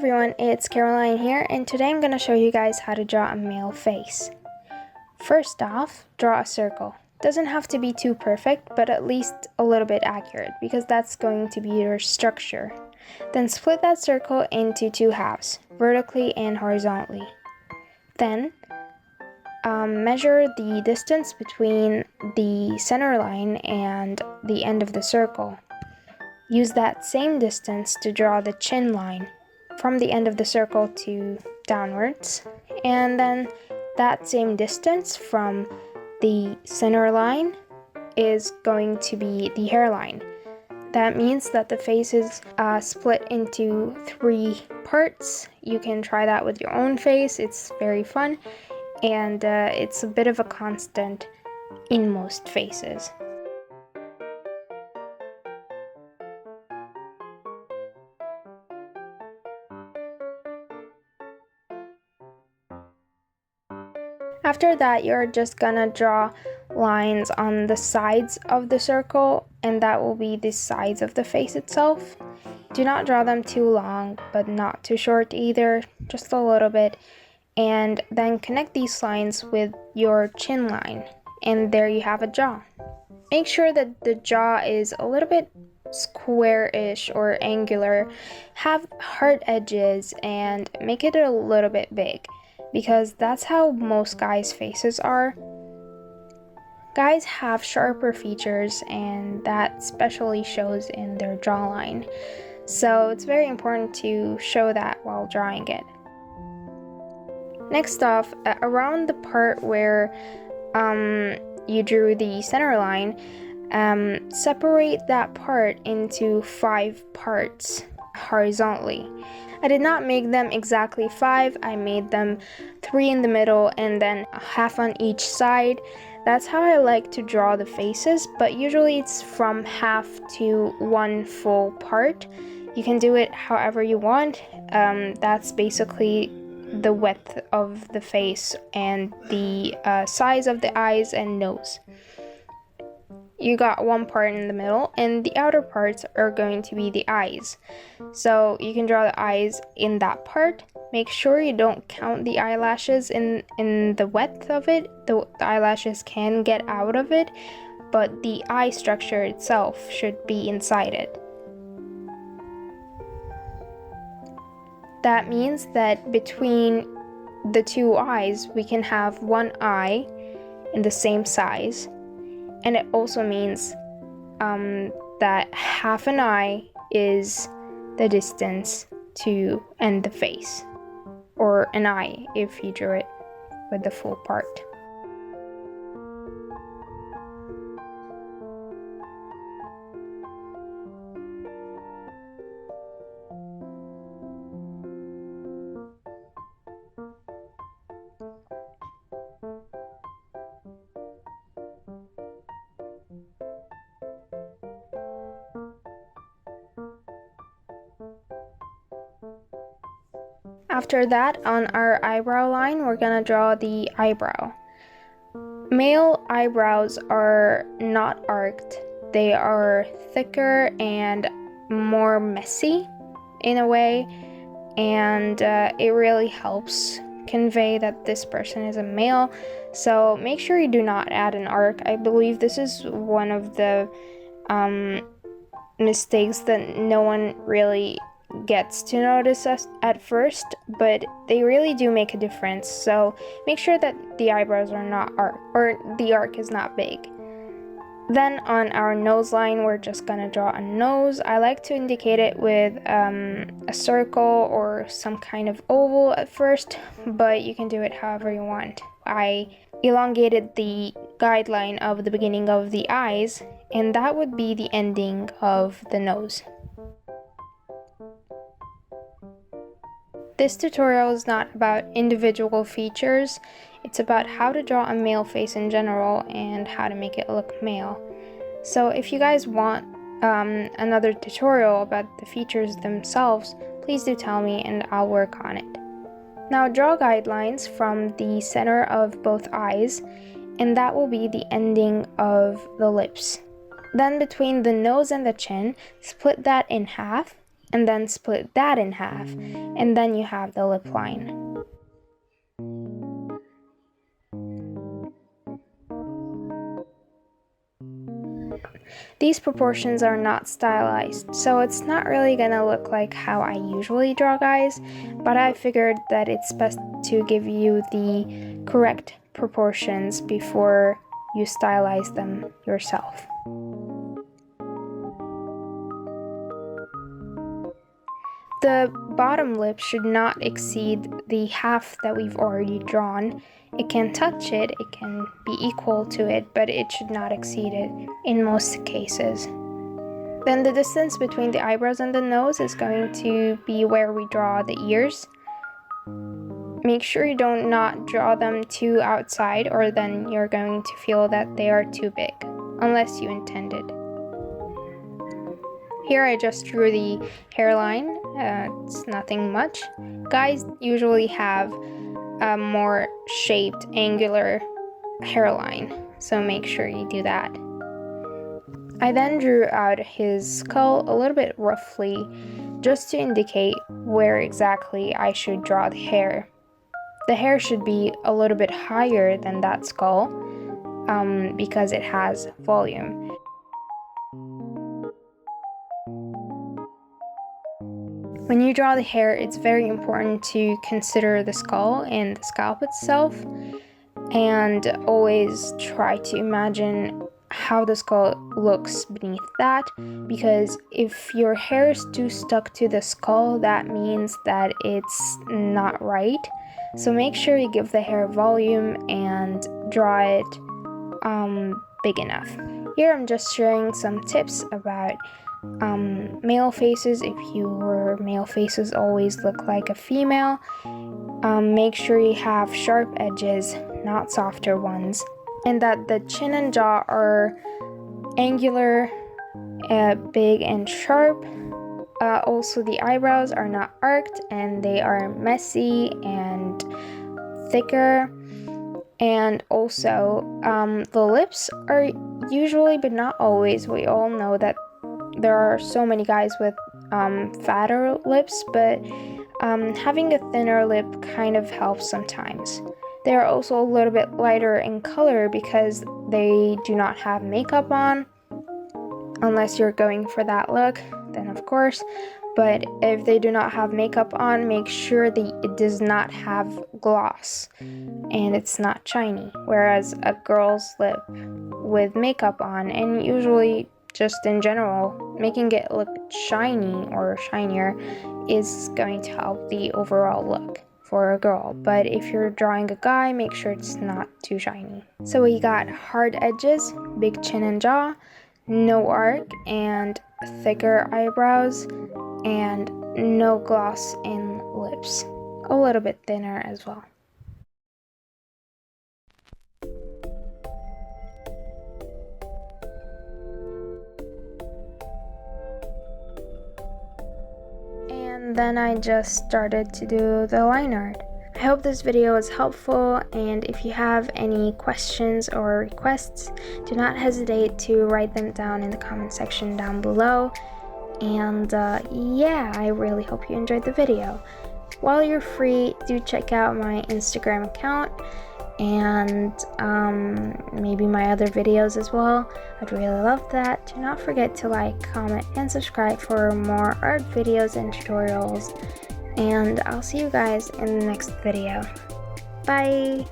everyone, it's Caroline here, and today I'm going to show you guys how to draw a male face. First off, draw a circle. Doesn't have to be too perfect, but at least a little bit accurate, because that's going to be your structure. Then split that circle into two halves, vertically and horizontally. Then measure the distance between the center line and the end of the circle. Use that same distance to draw the chin line from the end of the circle to downwards, and then that same distance from the center line is going to be the hairline. That means that the face is split into three parts. You can try that with your own face. It's very fun, and it's a bit of a constant in most faces. After that, you're just gonna draw lines on the sides of the circle, and that will be the sides of the face itself. Do not draw them too long, but not too short either, just a little bit. And then connect these lines with your chin line, and there you have a jaw. Make sure that the jaw is a little bit square-ish or angular. Have hard edges and make it a little bit big, because that's how most guys' faces are. Guys have sharper features, and that especially shows in their jawline. So it's very important to show that while drawing it. Next off, around the part where you drew the center line, separate that part into 5 parts horizontally. I did not make them exactly 5, I made them 3 in the middle and then half on each side. That's how I like to draw the faces, but usually it's from half to 1 full part. You can do it however you want. That's basically the width of the face and the size of the eyes and nose. You got 1 part in the middle, and the outer parts are going to be the eyes. So you can draw the eyes in that part. Make sure you don't count the eyelashes in the width of it. The eyelashes can get out of it, but the eye structure itself should be inside it. That means that between the two eyes, we can have 1 eye in the same size. And it also means that half an eye is the distance to end the face, or an eye if you drew it with the full part. After that, on our eyebrow line, we're gonna draw the eyebrow. Male eyebrows are not arched. They are thicker and more messy in a way, and it really helps convey that this person is a male. So make sure you do not add an arc. I believe this is one of the mistakes that no one really gets to notice us at first, but they really do make a difference. So make sure that the eyebrows are not arched, or the arc is not big. Then on our nose line, we're just gonna draw a nose. I like to indicate it with a circle or some kind of oval at first, but you can do it however you want. I elongated the guideline of the beginning of the eyes, and that would be the ending of the nose. This tutorial is not about individual features, it's about how to draw a male face in general and how to make it look male. So if you guys want another tutorial about the features themselves, please do tell me and I'll work on it. Now draw guidelines from the center of both eyes, and that will be the ending of the lips. Then between the nose and the chin, split that in half and then split that in half, and then you have the lip line. These proportions are not stylized, so it's not really gonna look like how I usually draw guys, but I figured that it's best to give you the correct proportions before you stylize them yourself. The bottom lip should not exceed the half that we've already drawn. It can touch it, it can be equal to it, but it should not exceed it in most cases. Then the distance between the eyebrows and the nose is going to be where we draw the ears. Make sure you don't not draw them too outside, or then you're going to feel that they are too big, unless you intended. Here I just drew the hairline. It's nothing much. Guys usually have a more shaped, angular hairline, so make sure you do that. I then drew out his skull a little bit roughly, just to indicate where exactly I should draw the hair. The hair should be a little bit higher than that skull, because it has volume. When you draw the hair, it's very important to consider the skull and the scalp itself, and always try to imagine how the skull looks beneath that, because if your hair is too stuck to the skull, that means that it's not right. So make sure you give the hair volume and draw it big enough. Here I'm just sharing some tips about male faces. If your male faces always look like a female, make sure you have sharp edges, not softer ones, and that the chin and jaw are angular, big and sharp. Also the eyebrows are not arched and they are messy and thicker. And also the lips are usually, but not always, we all know that there are so many guys with fatter lips, but having a thinner lip kind of helps sometimes. They are also a little bit lighter in color because they do not have makeup on, unless you're going for that look, then of course. But if they do not have makeup on, make sure that it does not have gloss and it's not shiny. Whereas a girl's lip with makeup on, and usually just in general, making it look shiny or shinier is going to help the overall look for a girl. But if you're drawing a guy, make sure it's not too shiny. So we got hard edges, big chin and jaw, no arc, and thicker eyebrows, and no gloss in lips. A little bit thinner as well. And then I just started to do the line art. I hope this video was helpful, and if you have any questions or requests, do not hesitate to write them down in the comment section down below. And yeah, I really hope you enjoyed the video. While you're free, do check out my Instagram account and maybe my other videos as well. I'd really love that. Do not forget to like, comment, and subscribe for more art videos and tutorials. And I'll see you guys in the next video. Bye!